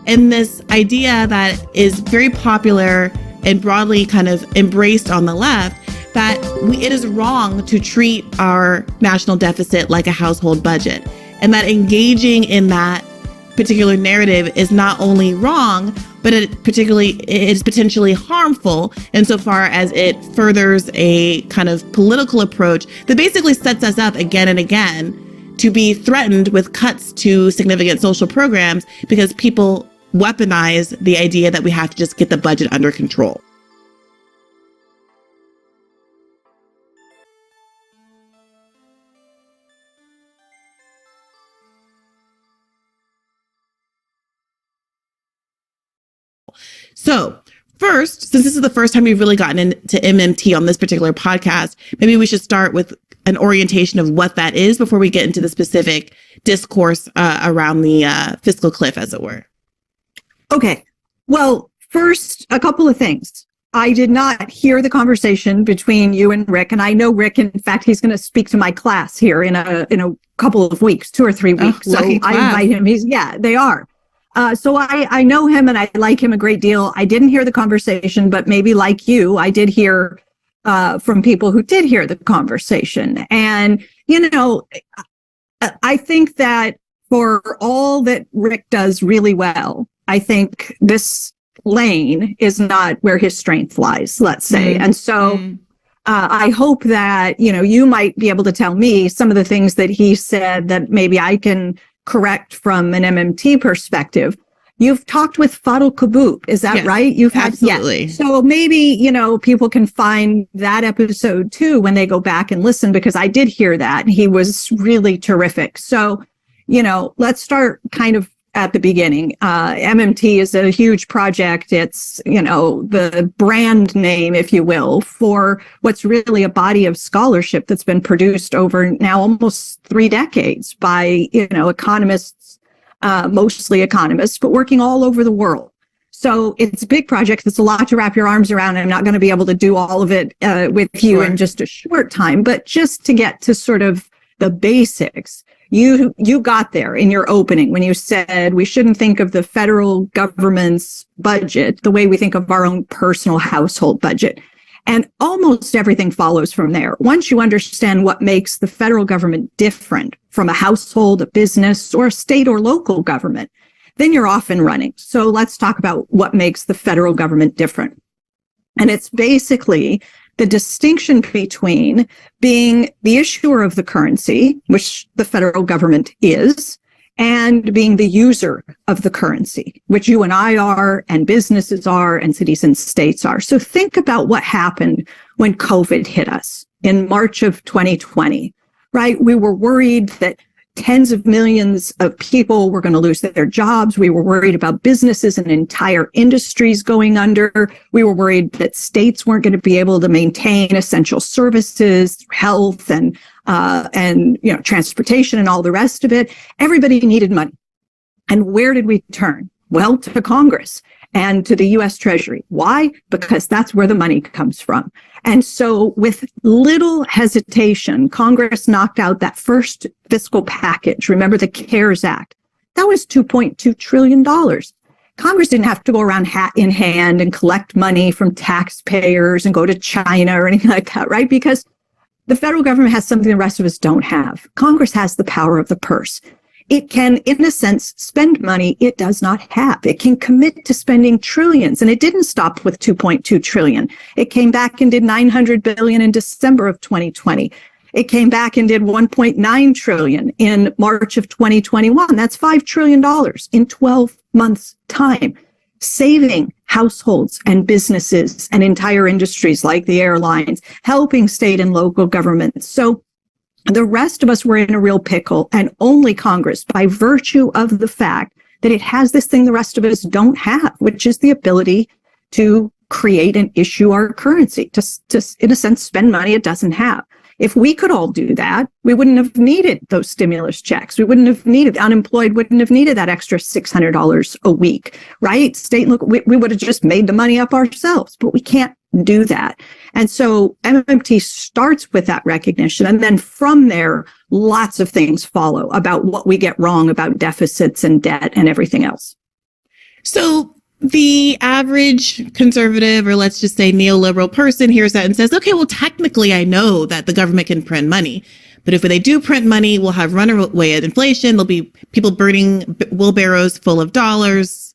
And this idea that is very popular and broadly kind of embraced on the left, that it is wrong to treat our national deficit like a household budget, and that engaging in that particular narrative is not only wrong, but it is potentially harmful insofar as it furthers a kind of political approach that basically sets us up again and again to be threatened with cuts to significant social programs because people weaponize the idea that we have to just get the budget under control. So first, since this is the first time we've really gotten into MMT on this particular podcast, maybe we should start with an orientation of what that is before we get into the specific discourse around the fiscal cliff, as it were. Okay. Well, first, a couple of things. I did not hear the conversation between you and Rick, and I know Rick, in fact, he's going to speak to my class here in a couple of weeks, 2 or 3 weeks. So I invite him. They are. So I know him and I like him a great deal. I didn't hear the conversation, but maybe like you, I did hear from people who did hear the conversation. And, I think that for all that Rick does really well, I think this lane is not where his strength lies, let's say. And so I hope that, you might be able to tell me some of the things that he said that maybe I can correct from an MMT perspective. You've talked with Fadl Kabouk, is that right? You've had, absolutely. Yeah. So maybe, people can find that episode too when they go back and listen, because I did hear that. He was really terrific. So, let's start kind of at the beginning. MMT is a huge project. It's, the brand name, if you will, for what's really a body of scholarship that's been produced over now almost 3 decades by, economists, mostly economists, but working all over the world. So it's a big project. It's a lot to wrap your arms around. I'm not going to be able to do all of it with you in just a short time, but just to get to sort of the basics. You got there in your opening when you said we shouldn't think of the federal government's budget the way we think of our own personal household budget. And almost everything follows from there. Once you understand what makes the federal government different from a household, a business, or a state or local government, then you're off and running. So let's talk about what makes the federal government different. And it's basically the distinction between being the issuer of the currency, which the federal government is, and being the user of the currency, which you and I are, and businesses are, and cities and states are. So think about what happened when COVID hit us in March of 2020, right? We were worried that tens of millions of people were going to lose their jobs. We were worried about businesses and entire industries going under. We were worried that states weren't going to be able to maintain essential services, health, and transportation and all the rest of it. Everybody needed money. And where did we turn? Well, to Congress and to the U.S. Treasury. Why? Because that's where the money comes from. And so with little hesitation, Congress knocked out that first fiscal package. Remember the CARES Act? That was $2.2 trillion. Congress didn't have to go around hat in hand and collect money from taxpayers and go to China or anything like that, right? Because the federal government has something the rest of us don't have. Congress has the power of the purse. It can, in a sense, spend money it does not have. It can commit to spending trillions, and it didn't stop with 2.2 trillion. It came back and did 900 billion in December of 2020. It came back and did 1.9 trillion in March of 2021. That's $5 trillion in 12 months' time, saving households and businesses and entire industries like the airlines, helping state and local governments. So the rest of us were in a real pickle, and only Congress, by virtue of the fact that it has this thing the rest of us don't have, which is the ability to create and issue our currency, to in a sense, spend money it doesn't have. If we could all do that, we wouldn't have needed those stimulus checks. We wouldn't have needed, unemployed wouldn't have needed that extra $600 a week, right? State, look, we would have just made the money up ourselves, but we can't do that. And so MMT starts with that recognition. And then from there, lots of things follow about what we get wrong about deficits and debt and everything else. So the average conservative, or let's just say neoliberal person, hears that and says, okay, well, technically, I know that the government can print money. But if they do print money, we'll have runaway inflation. There'll be people burning wheelbarrows full of dollars.